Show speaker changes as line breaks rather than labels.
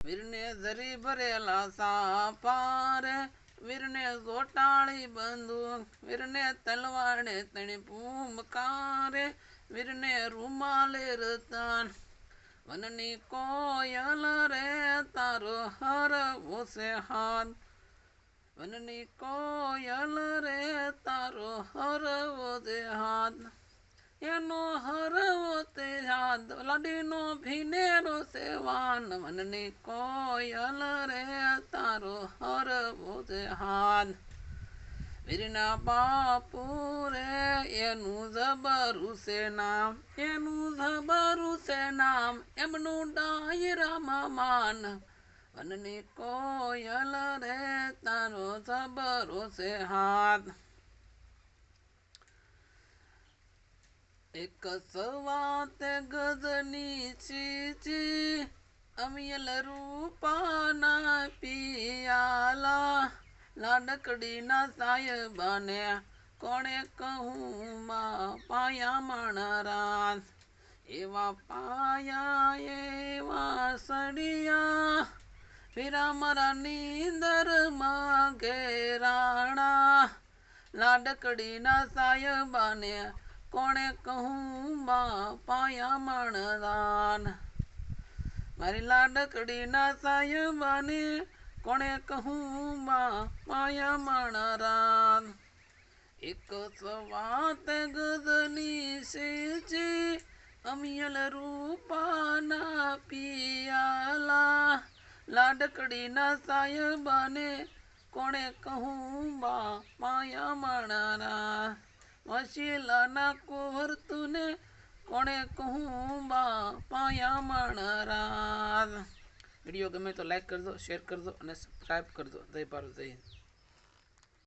વીરને જરી ભરેલા સાપારે, વીરને જોટાળી બંદૂક, વીરને તલવાડે તણી ભૂમકારે, વીરને રૂમાલે રતન. વનની કોયલ રે તારો હરવો છે હાથ, વનની કોયલ રે તારો હરવો છે હાથ, એનો હરવો તે હાથ લાડીનો ભીનેરો સેવાન. વનની કોયલ રે તારો હરવો છે હાથ. વીરના બાપુ રે એનું જબરું છે નામ, એનું જબરું છે નામ, એમનું ડાયરામાં માન. વનની કોયલ રે તારો જબરો છે હાથ. એક સવાતે ગજની ચીચી, અમિયલ રૂપાના પિયાલા, લાડકડીના સાહેબાને કોણે કહું માં પાયા માણરા. એવા પાયા એવા સડિયા, વીરા મારા નીંદરમાં ઘેરાણા, લાડકડીના સાહેબાને કોણે કહું માં પાયા માણરાન. મારી લાડકડીના સાહેબાને કોણે કહું માં પાયા માણરાન. એક સવાત ગજની સેચી, અમિયલ રૂપાના પિયાલા, લાડકડીના સાહેબાને કોણે કહું માં પાયા માણરા. વશીલાના કુંવરતુને કોણે કહું માં પાયા માણરા. વિડીયો ગમે તો લાઈક કરજો, શેર કરજો અને સબસ્ક્રાઈબ કરજો. જય ભારત, જય હિન્દ.